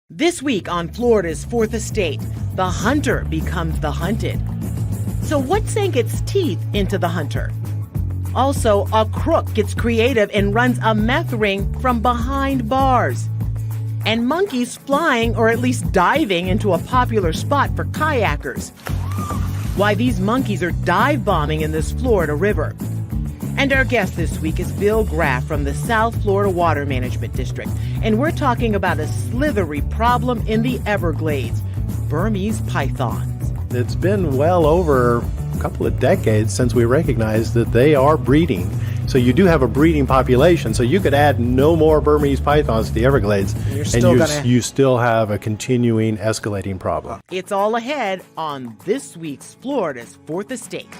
This week on Florida's Fourth Estate, the hunter becomes the hunted. So what sank its teeth into the hunter? Also, a crook gets creative and runs a meth ring from behind bars. And monkeys flying or at least diving into a popular spot for kayakers. Why these monkeys are dive bombing in this Florida river. And our guest this week is Bill Graff from the South Florida Water Management District. And we're talking about a slithery problem in the Everglades, Burmese pythons. It's been well over a couple of decades since we recognized that they are breeding. So you do have a breeding population, so you could add no more Burmese pythons to the Everglades, you still have a continuing escalating problem. It's all ahead on this week's Florida's Fourth Estate.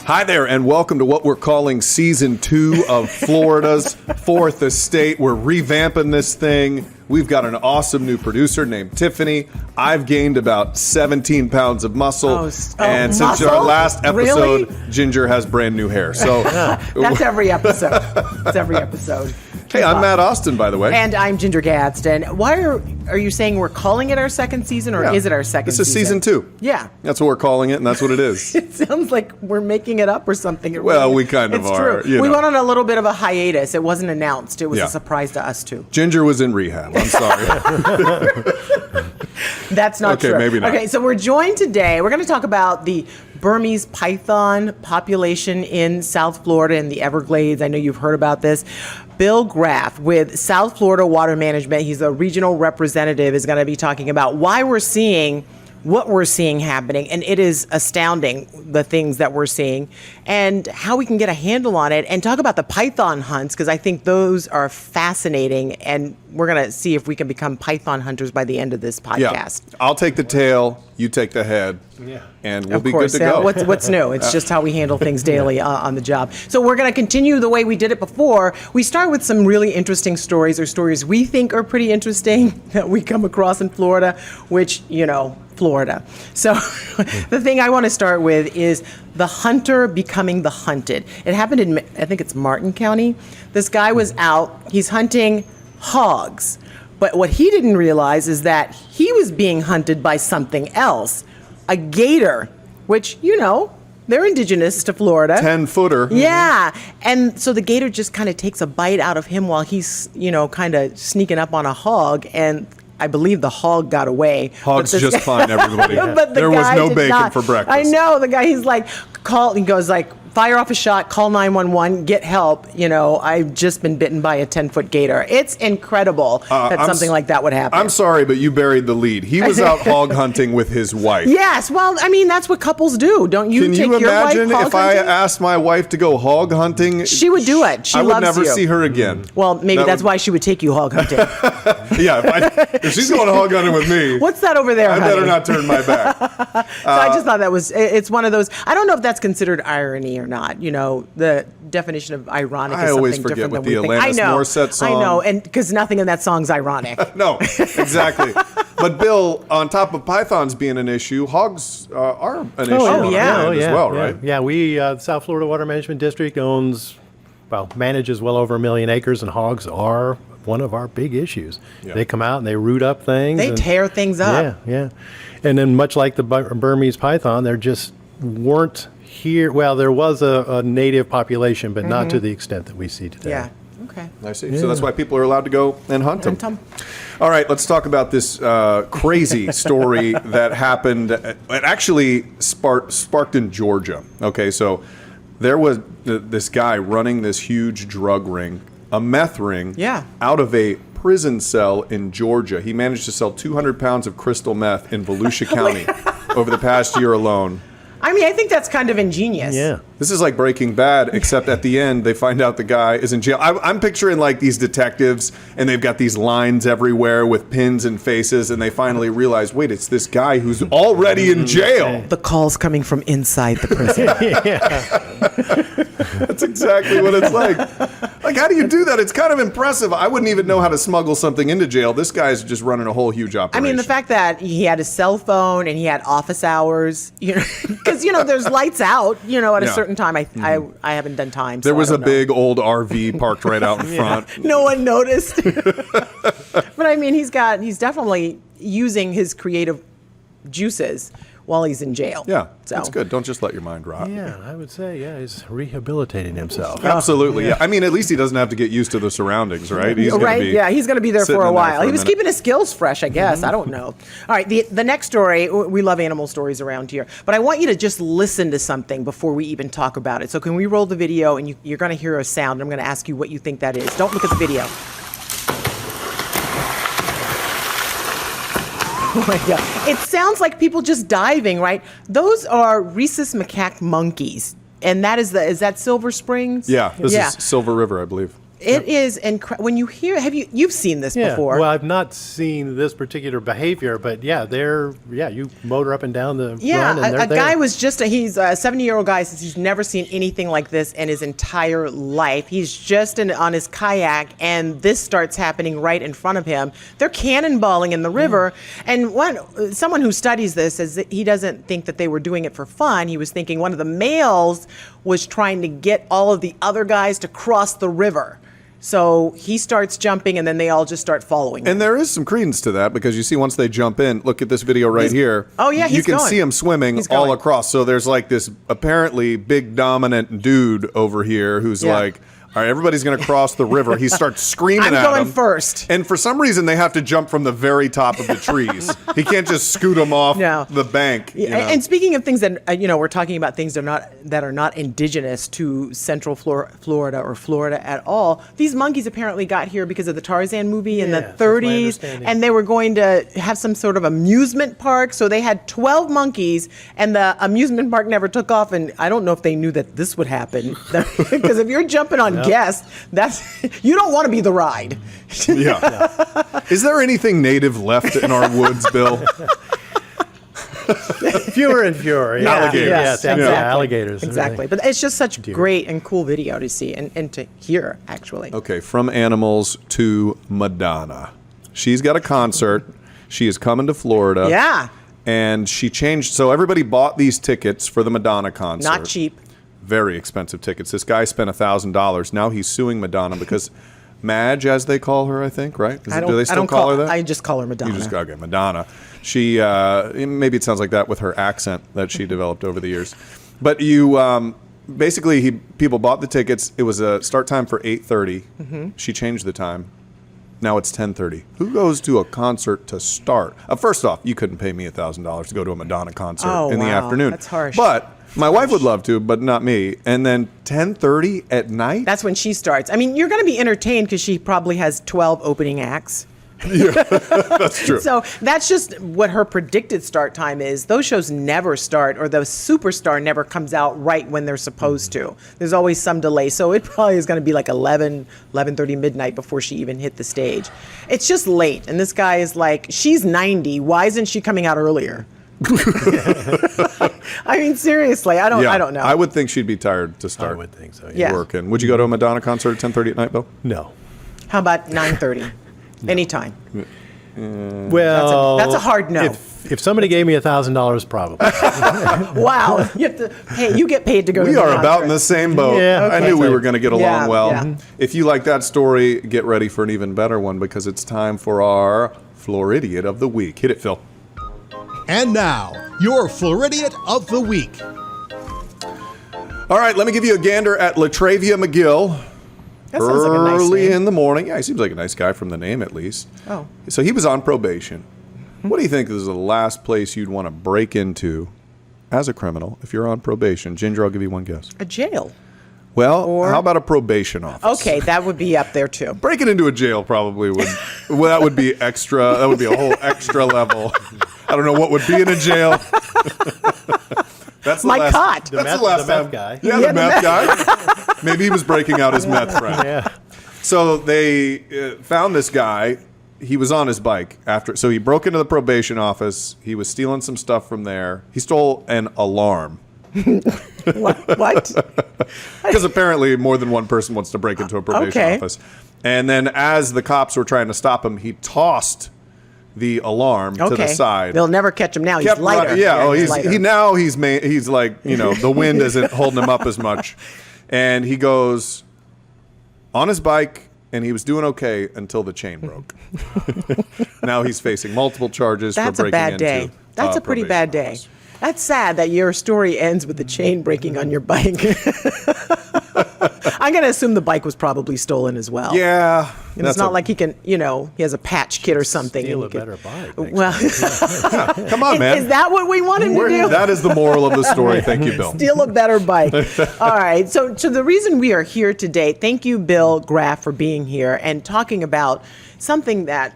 Hi there, and welcome to what we're calling Season 2 of Florida's Fourth Estate. We're revamping this thing. We've got an awesome new producer named Tiffany. I've gained about 17 pounds of muscle. And since our last episode, Really? Ginger has brand new hair. So That's every episode. It's every episode. Hey, I'm Matt Austin, by the way. And I'm Ginger Gadsden. Why are you saying we're calling it our second season, or is it our second season? This is Season 2. Yeah. That's what we're calling it, and that's what it is. It sounds like we're making it up or something. Well, we kind of are. It's true. We went on a little bit of a hiatus. It wasn't announced. It was a surprise to us, too. Ginger was in rehab. I'm sorry. That's not true. Okay, maybe not. Okay, so we're joined today. We're going to talk about the Burmese python population in South Florida and the Everglades. I know you've heard about this. Bill Graff with South Florida Water Management, he's a regional representative, is going to be talking about why we're seeing what we're seeing happening. And it is astounding, the things that we're seeing, and how we can get a handle on it, and talk about the python hunts, because I think those are fascinating. And we're going to see if we can become python hunters by the end of this podcast. Yeah. I'll take the tail, you take the head, and we'll be good to go. What's new? It's just how we handle things daily on the job. So we're going to continue the way we did it before. We start with some really interesting stories, or stories we think are pretty interesting that we come across in Florida, which, Florida. So the thing I want to start with is the hunter becoming the hunted. It happened in, I think it's Martin County. This guy was out, he's hunting hogs. But what he didn't realize is that he was being hunted by something else, a gator, which, they're indigenous to Florida. 10-footer. Yeah. And so the gator just kind of takes a bite out of him while he's, kind of sneaking up on a hog. And I believe the hog got away. Hogs just fine, everybody. But there was no bacon for breakfast. I know. The guy, he's like, he goes like, fire off a shot, call 911, get help. I've just been bitten by a 10-foot gator. It's incredible that something like that would happen. I'm sorry, but you buried the lead. He was out hog hunting with his wife. Yes, well, that's what couples do. Don't you Can take you your wife imagine hog if I hunting? asked my wife to go hog hunting? She would do it. She I would loves never you. see her again. Well, maybe that's why she would take you hog hunting. Yeah, if she's going hog hunting with me, What's that over there, I honey? better not turn my back. So I just thought it's one of those, I don't know if that's considered irony or not. The definition of ironic I is always something forget different what than we the think. Alanis Morissette song. I know, and because nothing in that song's ironic. No, exactly. But Bill, on top of pythons being an issue, hogs are an issue on our end as well, right? Yeah, we, South Florida Water Management District manages well over 1 million acres, and hogs are one of our big issues. Yeah. They come out and they root up things. They tear things up. Yeah. And then much like the Burmese python, there just weren't here. Well, there was a native population, but not to the extent that we see today. Yeah. Okay. I see. Yeah. So that's why people are allowed to go and hunt them. All right, let's talk about this crazy story that happened. It actually sparked in Georgia. Okay, so there was this guy running this huge drug ring, a meth ring, out of a prison cell in Georgia. He managed to sell 200 pounds of crystal meth in Volusia County over the past year alone. I think that's kind of ingenious. Yeah. This is like Breaking Bad, except at the end, they find out the guy is in jail. I'm picturing like these detectives, and they've got these lines everywhere with pins and faces, and they finally realize, wait, it's this guy who's already in jail. The call's coming from inside the prison. That's exactly what it's like. Like, how do you do that? It's kind of impressive. I wouldn't even know how to smuggle something into jail. This guy's just running a whole huge operation. I mean, the fact that he had his cell phone and he had office hours, because there's lights out, at a certain time. I haven't done time. There was a big old RV parked right out in front. No one noticed. But I mean, he's definitely using his creative juices while he's in jail. Yeah, that's good. Don't just let your mind rot. Yeah, I would say, he's rehabilitating himself. Absolutely. Yeah. I mean, at least he doesn't have to get used to the surroundings, right? He's he's going to be there for a while. He was keeping his skills fresh, I guess. I don't know. All right, the next story, we love animal stories around here, but I want you to just listen to something before we even talk about it. So can we roll the video, and you're going to hear a sound. I'm going to ask you what you think that is. Don't look at the video. Oh my God. It sounds like people just diving, right? Those are rhesus macaque monkeys. And that is that Silver Springs? Yeah, this is Silver River, I believe. It is incredible. When you hear, you've seen this before? Well, I've not seen this particular behavior, but you motor up and down the run, and they're there. Guy was he's a 70-year-old guy, says he's never seen anything like this in his entire life. He's just on his kayak, and this starts happening right in front of him. They're cannonballing in the river, and someone who studies this says that he doesn't think that they were doing it for fun. He was thinking one of the males was trying to get all of the other guys to cross the river. So he starts jumping, and then they all just start following him. And there is some credence to that, because you see once they jump in, look at this video here. Oh, yeah, you can see him swimming all across. So there's like this apparently big dominant dude over here who's like, all right, everybody's going to cross the river. He starts screaming at them. I'm going first. And for some reason, they have to jump from the very top of the trees. He can't just scoot them off the bank. And speaking of things that, we're talking about things that are not indigenous to Central Florida or Florida at all. These monkeys apparently got here because of the Tarzan movie in the 30s. And they were going to have some sort of amusement park. So they had 12 monkeys, and the amusement park never took off. And I don't know if they knew that this would happen. Because if you're jumping on guests, you don't want to be the ride. Is there anything native left in our woods, Bill? Fewer and fewer. Alligators. Alligators. Exactly. But it's just such great and cool video to see and to hear, actually. Okay, from animals to Madonna. She's got a concert. She is coming to Florida. Yeah. And she changed. So everybody bought these tickets for the Madonna concert. Not cheap. Very expensive tickets. This guy spent $1,000. Now he's suing Madonna because Madge, as they call her, I think, right? Do they still call her that? I just call her Madonna. Okay, Madonna. She maybe it sounds like that with her accent that she developed over the years. But basically people bought the tickets. It was a start time for 8:30. Mm-hmm. She changed the time. Now it's 10:30. Who goes to a concert to start? First off, you couldn't pay me $1,000 to go to a Madonna concert in the afternoon. That's harsh. But my wife would love to, but not me. And then 10:30 at night? That's when she starts. I mean, you're going to be entertained because she probably has 12 opening acts. Yeah, that's true. So that's just what her predicted start time is. Those shows never start, or the superstar never comes out right when they're supposed to. There's always some delay. So it probably is going to be like 11:30 midnight before she even hit the stage. It's just late. And this guy is like, she's 90. Why isn't she coming out earlier? I mean, seriously, I don't know. I would think she'd be tired to start. I would think so. Yeah. Working. Would you go to a Madonna concert at 10:30 at night, Bill? No. How about 9:30? Anytime. Well, that's a hard no. If somebody gave me $1,000, probably. Wow, you get paid to go. We are about in the same boat. Yeah. Okay. I knew we were going to get along well. Yeah. If you like that story, get ready for an even better one, because it's time for our Floridian of the Week. Hit it, Phil. And now, your Floridian of the Week. All right, let me give you a gander at Latravia McGill. That sounds like a nice Early name. in the morning. Yeah, he seems like a nice guy from the name, at least. Oh. So he was on probation. What do you think is the last place you'd want to break into as a criminal if you're on probation? Ginger, I'll give you one guess. A jail. Well, how about a probation office? Okay, that would be up there too. Breaking into a jail probably would. Well, that would be extra. That would be a whole extra level. I don't know what would be in a jail. That's the My last, cot. That's the last meth time. guy. Yeah, the meth guy. Maybe he was breaking out his meth friend. Yeah. So they found this guy. He was on his bike so he broke into the probation office. He was stealing some stuff from there. He stole an alarm. What? Because apparently more than one person wants to break into a probation office. And then as the cops were trying to stop him, he tossed the alarm to the side. They'll never catch him now. He's lighter. He's lighter. he's like, the wind isn't holding him up as much. And he goes on his bike, and he was doing okay until the chain broke. Now he's facing multiple charges for breaking into. That's a bad day. That's a pretty bad day. Office. That's sad that your story ends with the chain breaking on your bike. I'm going to assume the bike was probably stolen as well. Yeah. And it's not like he can, he has a patch kit or something. Steal a better bike. Well, come on, man. Is that what we want him to do? That is the moral of the story. Thank you, Bill. Steal a better bike. All right. So the reason we are here today, thank you, Bill Graff, for being here and talking about something that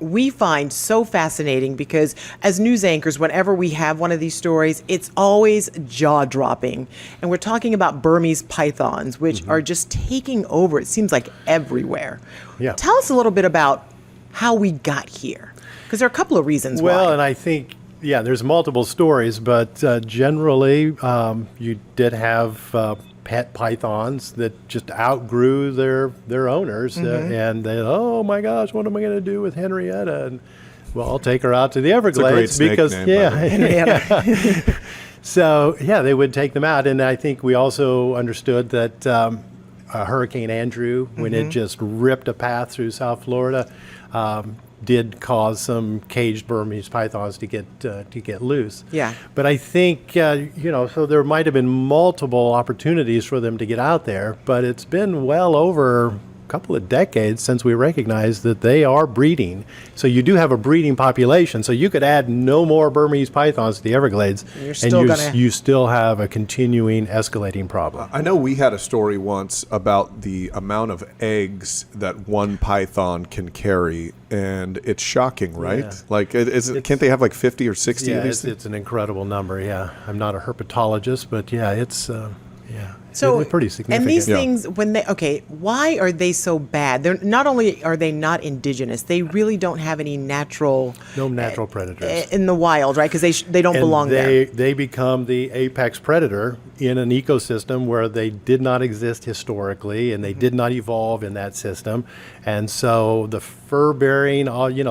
we find so fascinating, because as news anchors, whenever we have one of these stories, it's always jaw-dropping. And we're talking about Burmese pythons, which are just taking over, it seems like, everywhere. Yeah. Tell us a little bit about how we got here, because there are a couple of reasons why. Well, and I think, there's multiple stories, but generally you did have pet pythons that just outgrew their owners, and they, oh my gosh, what am I going to do with Henrietta? And well, I'll take her out to the Everglades because Henrietta. So they would take them out, and I think we also understood that Hurricane Andrew, when it just ripped a path through South Florida, did cause some caged Burmese pythons to get loose. Yeah. But I think so there might have been multiple opportunities for them to get out there, but it's been well over a couple of decades since we recognized that they are breeding. So you do have a breeding population. So you could add no more Burmese pythons to the Everglades, you still have a continuing escalating problem. I know we had a story once about the amount of eggs that one python can carry, and it's shocking, right? Yeah. Like, can't they have like 50 or 60 of these things? It's an incredible number, I'm not a herpetologist, but it's... So, they're pretty significant. And these things, why are they so bad? They're not only are they not indigenous, they really don't have any natural predators in the wild, right? Because they don't belong there. They become the apex predator in an ecosystem where they did not exist historically, and they did not evolve in that system. And so the fur-bearing,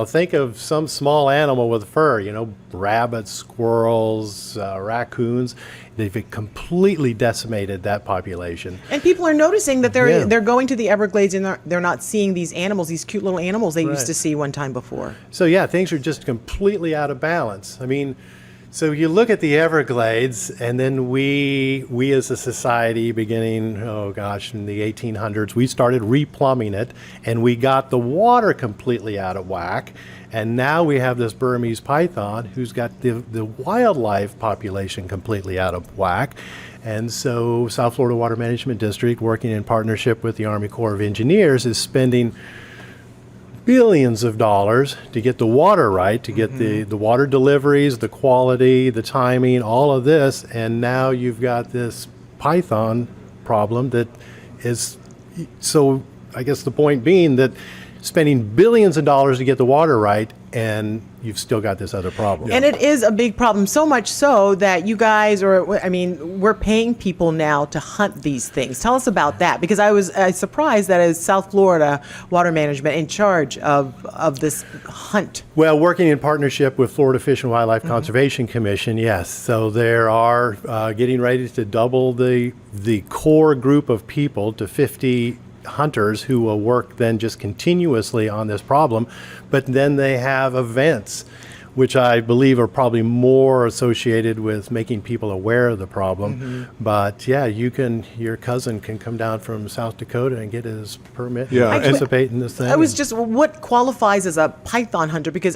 think of some small animal with fur, rabbits, squirrels, raccoons. They've completely decimated that population. And people are noticing that they're going to the Everglades and they're not seeing these animals, these cute little animals they used to see one time before. So things are just completely out of balance. I mean, so you look at the Everglades, and then we as a society, beginning, in the 1800s, we started replumbing it, and we got the water completely out of whack. And now we have this Burmese python who's got the wildlife population completely out of whack. And so South Florida Water Management District, working in partnership with the Army Corps of Engineers, is spending billions of dollars to get the water right, to get the water deliveries, the quality, the timing, all of this. And now you've got this python problem that is, so I guess the point being that spending billions of dollars to get the water right, and you've still got this other problem. And it is a big problem, so much so that you guys we're paying people now to hunt these things. Tell us about that, because I was surprised that as South Florida Water Management in charge of this hunt. Well, working in partnership with Florida Fish and Wildlife Conservation Commission, yes. So there are getting ready to double the core group of people to 50 hunters who will work then just continuously on this problem, but then they have events which I believe are probably more associated with making people aware of the problem. But your cousin can come down from South Dakota and get his permit and participate in this thing. I was just, what qualifies as a python hunter? Because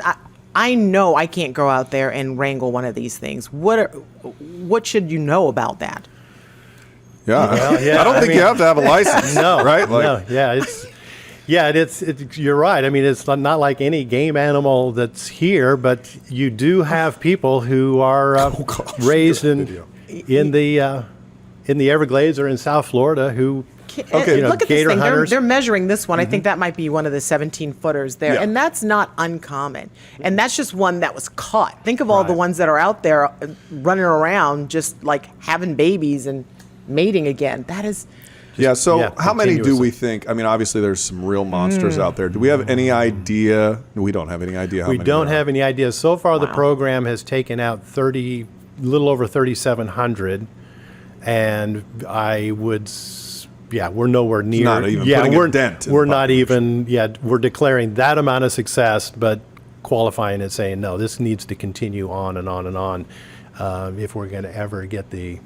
I know I can't go out there and wrangle one of these things. What should you know about that? I don't think you have to have a license. No, right? It's you're right. I mean, it's not like any game animal that's here, but you do have people who are raised in the Everglades or in South Florida who Okay. Look at this gator thing. hunters. They're measuring this one. I think that might be one of the 17-footers there. Yeah. And that's not uncommon. And that's just one that was caught. Think of all the ones that are out there running around just like having babies and mating again. That is... Yeah, so how many do continuously. we think? I mean, obviously there's some real monsters out there. Do we have any idea? We don't have any idea how many. We don't there are. have any idea. So far, the program has taken out a little over 3,700, and I would, we're nowhere near. not even putting a dent in We're the not even. We're declaring that amount of success, but qualifying and saying no. This needs to continue on and on and on if we're going to ever get the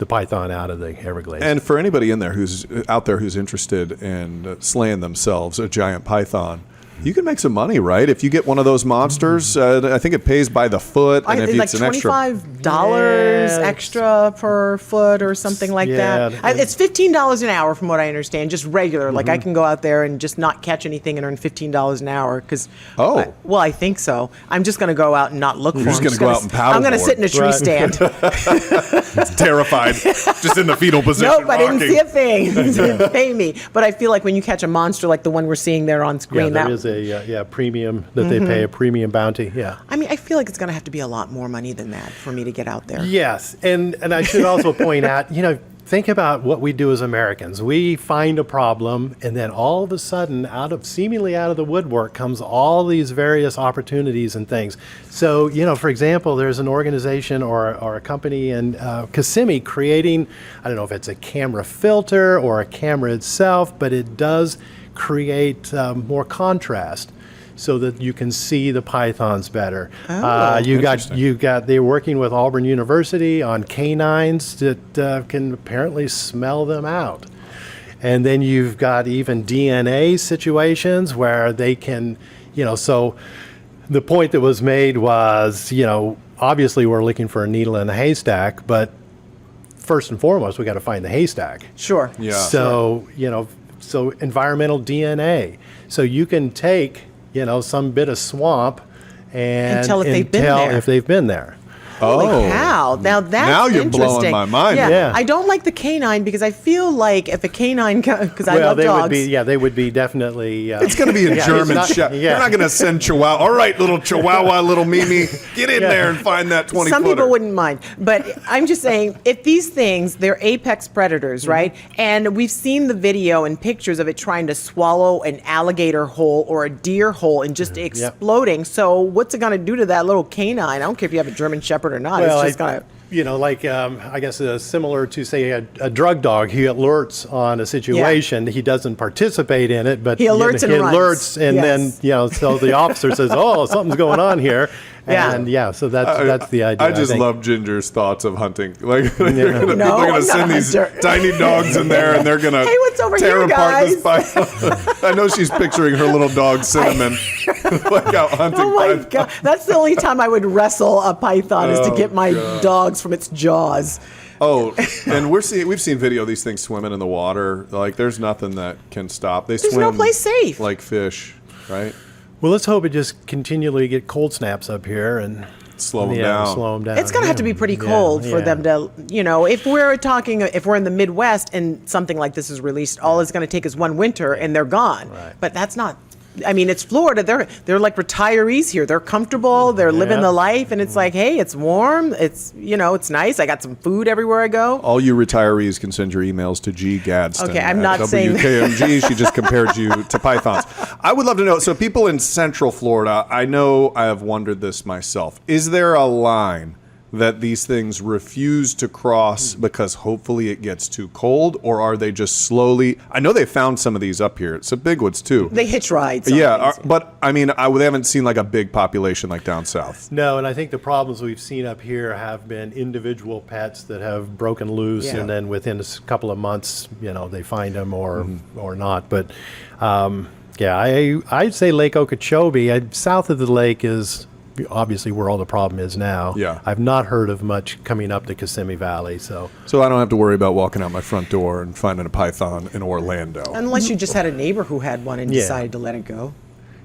python out of the Everglades. And for anybody in there who's out there who's interested in slaying themselves a giant python, you can make some money, right? If you get one of those monsters, I think it pays by the foot, and if like it's an extra $25 extra per foot or something like that. It's $15 an hour from what I understand, just regular. Like I can go out there and just not catch anything and earn $15 an hour because. Well, I think so. I'm just going to go out and not look for them. just gonna go out and paddle I'm going to sit in a tree Right. stand. terrified, just in the fetal position. Nope, I didn't rocking. see a thing. Didn't pay me. But I feel like when you catch a monster like the one we're seeing there on screen, there is a premium that they pay, a premium bounty. Yeah. I mean, I feel like it's going to have to be a lot more money than that for me to get out there. Yes, and I should also point out, think about what we do as Americans. We find a problem, and then all of a sudden, seemingly out of the woodwork comes all these various opportunities and things. So, for example, there's an organization or a company in Kissimmee creating, I don't know if it's a camera filter or a camera itself, but it does create more contrast so that you can see the pythons better. They're working with Auburn University on canines that can apparently smell them out. And then you've got even DNA situations where they can, so the point that was made was, obviously we're looking for a needle in a haystack, but first and foremost, we got to find the haystack. Sure. Yeah. So, so environmental DNA. So you can take, some bit of swamp and tell if they've been there. if they've been there. Holy cow. Now that's Now you're blowing interesting. my mind. Yeah. I don't like the canine because I feel like if a canine, because I love they dogs. would be, they would be definitely. It's going to be a German not- Shepherd. yeah. You're not going to send Chihuahua. All right, little Chihuahua, little Mimi, get in there and find that 20-footer. Some people wouldn't mind. But I'm just saying, if these things, they're apex predators, right? And we've seen the video and pictures of it trying to swallow an alligator whole or a deer whole and just exploding. So what's it going to do to that little canine? I don't care if you have a German Shepherd or not. Well, It's just going to... I guess similar to, say, a drug dog. He alerts on a situation. He doesn't participate in it, but He alerts and runs. alerts, and Yes. then, so the officer says, oh, something's going on here. Yeah. And, so that's the idea. I just think. love Ginger's thoughts of hunting. Like they're No, going I'm to not send a these hunter. tiny dogs in there, and they're going to Hey, what's over tear here, apart this guys? python. I know she's picturing her little dog Cinnamon, like out hunting. Oh my python. God. That's the only time I would wrestle a python is to get my dogs from its jaws. Oh, and we've seen video of these things swimming in the water. Like there's nothing that can stop. There's no place safe. Like fish, right? Well, let's hope it just continually get cold snaps up here and Slow them down. Slow them down. It's going to have to be pretty cold for them to, if we're in the Midwest and something like this is released, all it's going to take is one winter and they're gone. Right. But that's not, it's Florida. They're like retirees here. They're comfortable. They're living the life. And it's like, hey, it's warm. It's, it's nice. I got some food everywhere I go. All you retirees can send your emails to G. Gadsden. Okay, I'm at not saying- WKMG. She just compared you to pythons. I would love to know. So people in Central Florida, I know I have wondered this myself. Is there a line that these things refuse to cross because hopefully it gets too cold, or are they just slowly? I know they found some of these up here. It's big ones too. They hitch rides. Yeah, but they haven't seen like a big population like down south. No, and I think the problems we've seen up here have been individual pets that have broken loose, Yeah. and then within a couple of months, they find them or not. But I'd say Lake Okeechobee. South of the lake is obviously where all the problem is now. Yeah. I've not heard of much coming up the Kissimmee Valley. So I don't have to worry about walking out my front door and finding a python in Orlando. Unless you just had a neighbor who had one and Yeah. decided to let it go.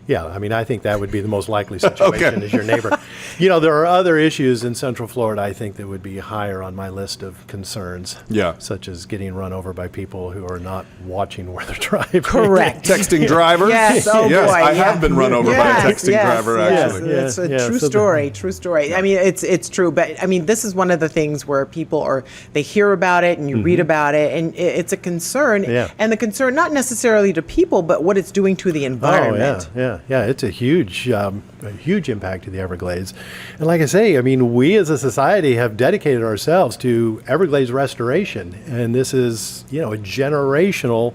Yeah, I mean, I think that would be the most likely situation as your neighbor. There are other issues in Central Florida, I think, that would be higher on my list of concerns. Yeah. Such as getting run over by people who are not watching where they're driving. Correct. Texting drivers? Yes, oh yes, boy. I have been run over by a texting driver, actually. It's a true story, true story. I mean, it's true, but I mean, this is one of the things where people they hear about it and you read about it, and it's a concern. Yeah. And the concern, not necessarily to people, but what it's doing to the environment. Oh, yeah. It's a huge impact to the Everglades. And like I say, I mean, we as a society have dedicated ourselves to Everglades restoration. And this is, a generational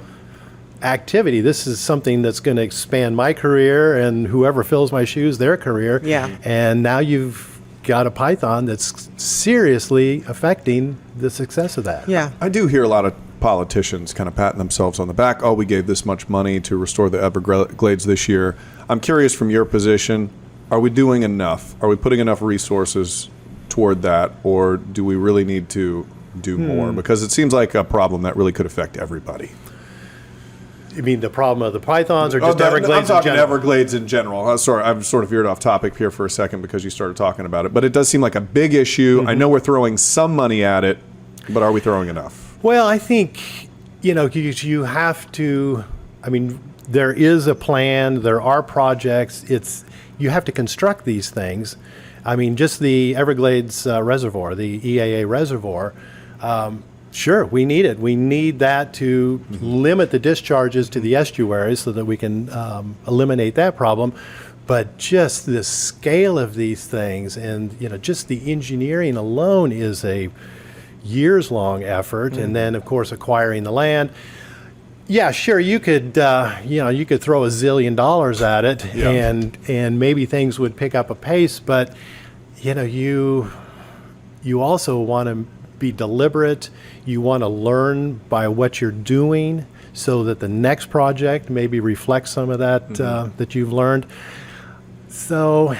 activity. This is something that's going to expand my career and whoever fills my shoes, their career. Yeah. And now you've got a python that's seriously affecting the success of that. Yeah. I do hear a lot of politicians kind of patting themselves on the back. Oh, we gave this much money to restore the Everglades this year. I'm curious, from your position, are we doing enough? Are we putting enough resources toward that, or do we really need to do more? Because it seems like a problem that really could affect everybody. You mean the problem of the pythons or just Everglades I'm talking in general? Everglades in general. Sorry, I've sort of veered off topic here for a second because you started talking about it. But it does seem like a big issue. I know we're throwing some money at it, but are we throwing enough? Well, I think, you have to, I mean, there is a plan, there are projects, you have to construct these things. I mean, just the Everglades reservoir, the EAA reservoir, sure, we need it. We need that to limit the discharges to the estuaries so that we can eliminate that problem. But just the scale of these things and, just the engineering alone is a years-long effort, and then of course acquiring the land. Yeah, sure, you could you could throw $1 zillion at it, and maybe things would pick up a pace. But you also want to be deliberate. You want to learn by what you're doing, so that the next project maybe reflects some of that that you've learned. So.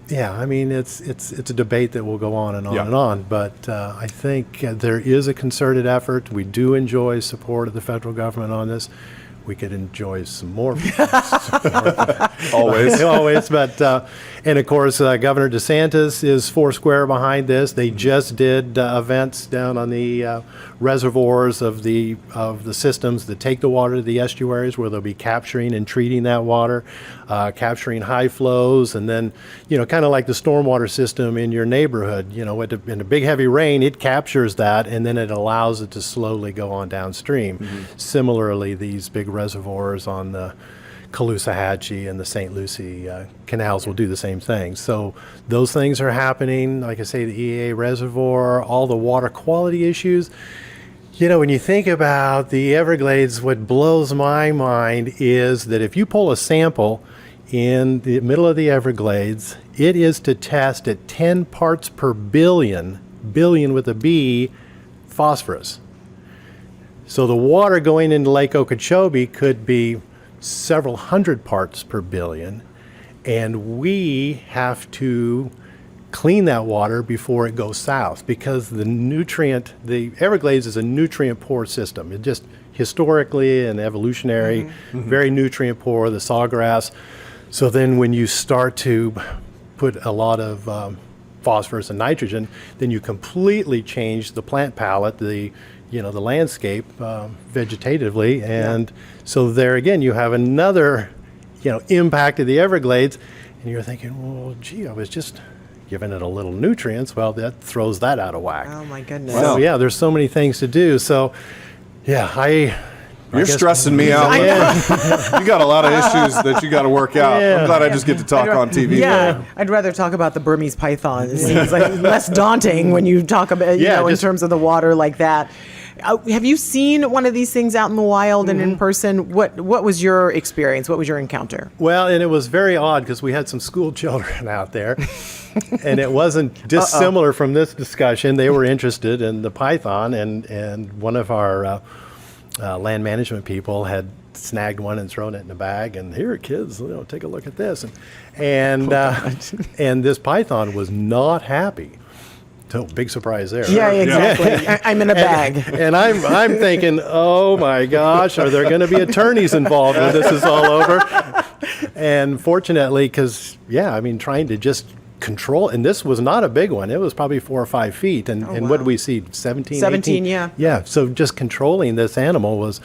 Yeah, I mean, it's a debate that will go on and on and on, but I think there is a concerted effort. We do enjoy support of the federal government on this. We could enjoy some more. Always. But, and of course, Governor DeSantis is foursquare behind this. They just did events down on the reservoirs of the systems that take the water to the estuaries, where they'll be capturing and treating that water, capturing high flows, and then, kind of like the stormwater system in your neighborhood, in a big heavy rain, it captures that, and then it allows it to slowly go on downstream. Similarly, these big reservoirs on the Caloosahatchee and the St. Lucie canals will do the same thing. So those things are happening. Like I say, the EAA reservoir, all the water quality issues. When you think about the Everglades, what blows my mind is that if you pull a sample in the middle of the Everglades, it is to test at 10 parts per billion with a B, phosphorus. So the water going into Lake Okeechobee could be several hundred parts per billion, and we have to clean that water before it goes south, because the Everglades is a nutrient poor system. It just historically and evolutionary, very nutrient poor, the sawgrass. So then when you start to put a lot of phosphorus and nitrogen, then you completely change the plant palette, the landscape vegetatively. And so there again, you have another, impact of the Everglades, and you're thinking, well, gee, I was just giving it a little nutrients. Well, that throws that out of whack. Oh my goodness. So yeah, there's so many things to do. So yeah, You're stressing me out. You got a lot of issues that you got to work out. I'm glad I just get to talk on TV. Yeah, I'd rather talk about the Burmese python. It seems like less daunting when you talk about, in terms of the water like that. Have you seen one of these things out in the wild and in person? What was your experience? What was your encounter? Well, and it was very odd because we had some school children out there, and it wasn't dissimilar from this discussion. They were interested in the python, and one of our land management people had snagged one and thrown it in a bag, and here, kids, take a look at this. And this python was not happy. So big surprise there. Yeah, exactly. I'm in a bag. And I'm thinking, oh my gosh, are there going to be attorneys involved when this is all over? And fortunately, because, trying to just control, and this was not a big one. It was probably 4 or 5 feet. And, what did we see? 17, 18? Yeah. Yeah. So just controlling this animal was,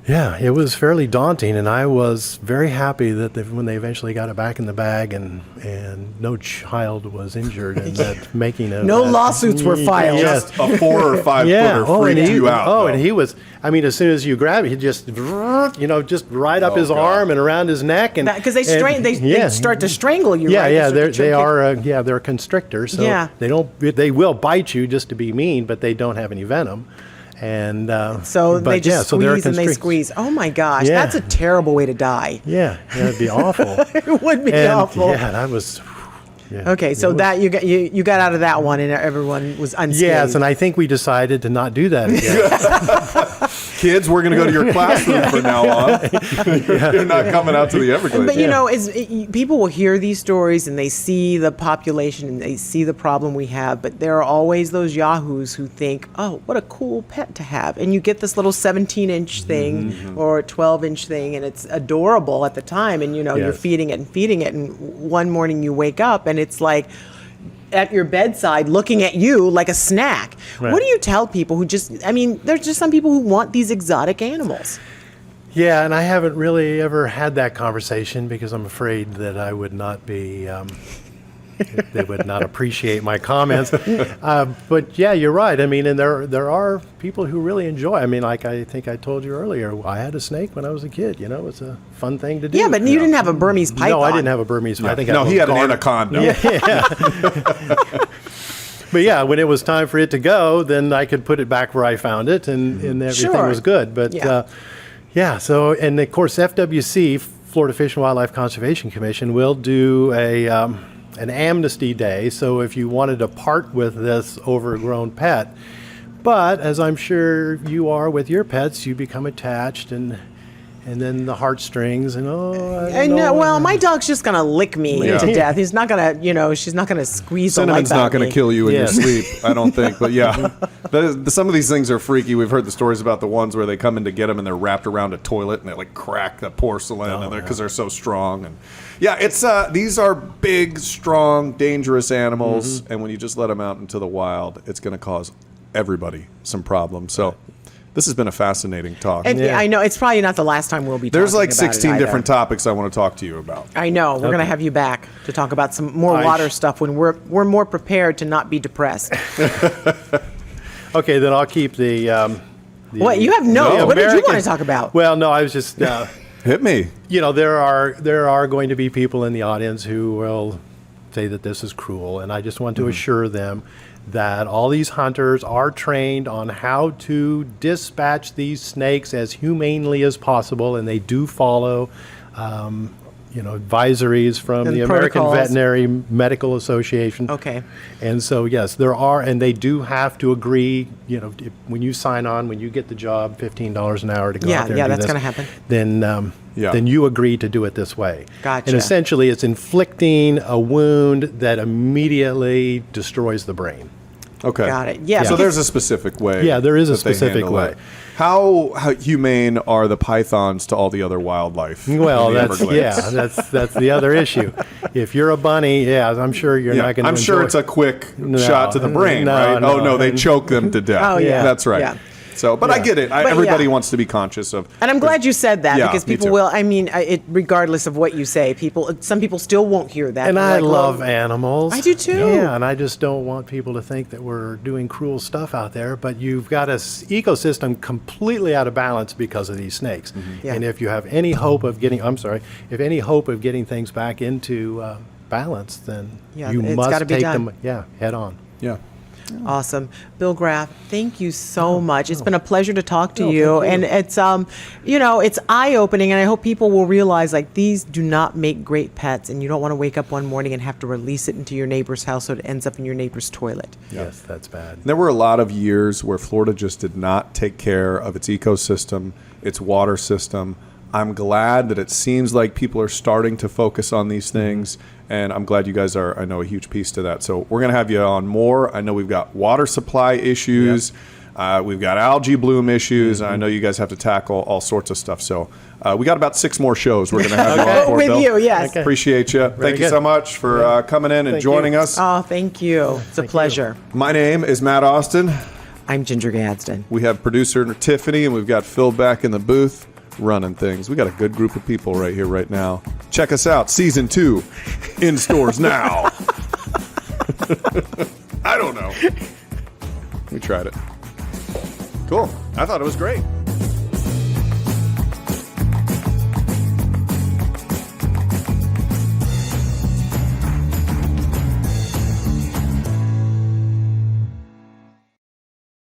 it was fairly daunting. And I was very happy that when they eventually got it back in the bag and no child was injured and that making it. No lawsuits were filed. Just a 4 or 5 footer freaked you out. Oh, and he was, as soon as you grab it, he just, just right up his arm and around his neck. And because they start to strangle you, right? They're constrictors. So they will bite you just to be mean, but they don't have any venom. And they just squeeze and they squeeze. Oh my gosh, that's a terrible way to die. Yeah, it'd be awful. It would be awful. Yeah, that was. Yeah, okay, so that you got out of that one, and everyone was unscathed. Yes, and I think we decided to not do that again. Kids, we're going to go to your classroom from now on. You're not coming out to the Everglades. But people will hear these stories and they see the population and they see the problem we have, but there are always those yahoos who think, oh, what a cool pet to have. And you get this little 17-inch thing or a 12-inch thing, and it's adorable at the time, and you're feeding it, and one morning you wake up and it's like at your bedside looking at you like a snack. Right. What do you tell people who there's just some people who want these exotic animals? Yeah, and I haven't really ever had that conversation because I'm afraid that I would not be, they would not appreciate my comments. But yeah, you're right. And there are people who really enjoy. Like I think I told you earlier, I had a snake when I was a kid. It's a fun thing to do. Yeah, but you didn't have a Burmese python. No, I didn't have a Burmese python. No, he had an anaconda. Yeah. But yeah, when it was time for it to go, then I could put it back where I found it, and everything was good. But so, and of course, FWC, Florida Fish and Wildlife Conservation Commission, will do an amnesty day. So if you wanted to part with this overgrown pet, but as I'm sure you are with your pets, you become attached and then the heartstrings and well, my dog's just gonna lick me to death. He's not gonna, she's not gonna squeeze the life out of me. Cinnamon's not gonna kill you in your sleep, I don't think. But some of these things are freaky. We've heard the stories about the ones where they come in to get them and they're wrapped around a toilet and they like crack the porcelain because they're so strong. And it's these are big, strong, dangerous animals, and when you just let them out into the wild, it's gonna cause everybody some problems. So. This has been a fascinating talk. And I know. It's probably not the last time we'll be talking There's like about 16 different topics I want to talk to you about. I know. We're going to have you back to talk about some more water stuff when we're more prepared to not be depressed. Okay, then I'll keep the what? You have what did you want to talk about? Well, no, I was just... Hit me. There are going to be people in the audience who will say that this is cruel, and I just want to assure them that all these hunters are trained on how to dispatch these snakes as humanely as possible, and they do follow advisories from the American Veterinary Medical Association. Okay. And so, yes, there are, and they do have to agree, when you sign on, when you get the job, $15 an hour to go out there and do this. Yeah, that's going to happen. Then you agree to do it this way. Gotcha. And essentially, it's inflicting a wound that immediately destroys the brain. Okay. Got it. Yeah. So there's a specific way. Yeah, there is a specific way. How humane are the pythons to all the other wildlife? Well, that's the other issue. If you're a bunny, I'm sure you're not going to. I'm sure it's a quick shot to the brain, right? No, they choke them to death. Oh yeah, that's right. Yeah. So, but I get it. Everybody wants to be conscious of. And I'm glad you said that because people will. Regardless of what you say, some people still won't hear that. And I love animals. I do too. Yeah, and I just don't want people to think that we're doing cruel stuff out there. But you've got an ecosystem completely out of balance because of these snakes. Mm-hmm. Yeah. And if you have any hope of getting, things back into balance, then you must take them, head on. Yeah. Awesome. Bill Graff, thank you so much. It's been a pleasure to talk to you. And it's, it's eye-opening, and I hope people will realize, these do not make great pets, and you don't want to wake up one morning and have to release it into your neighbor's house so it ends up in your neighbor's toilet. Yes, that's bad. There were a lot of years where Florida just did not take care of its ecosystem, its water system. I'm glad that it seems like people are starting to focus on these things, and I'm glad you guys are, I know, a huge piece to that. So we're going to have you on more. I know we've got water supply issues. We've got algae bloom issues. I know you guys have to tackle all sorts of stuff. So we got about 6 more shows we're going to have you on for, with Bill. you, yes. Okay. Appreciate you. Thank you good. so much for coming in and joining us. Oh, thank you. It's a pleasure. My name is Matt Austin. I'm Ginger Gadsden. We have producer Tiffany, and we've got Phil back in the booth running things. We got a good group of people right here, right now. Check us out. Season 2 in stores now. I don't know. We tried it. Cool. I thought it was great.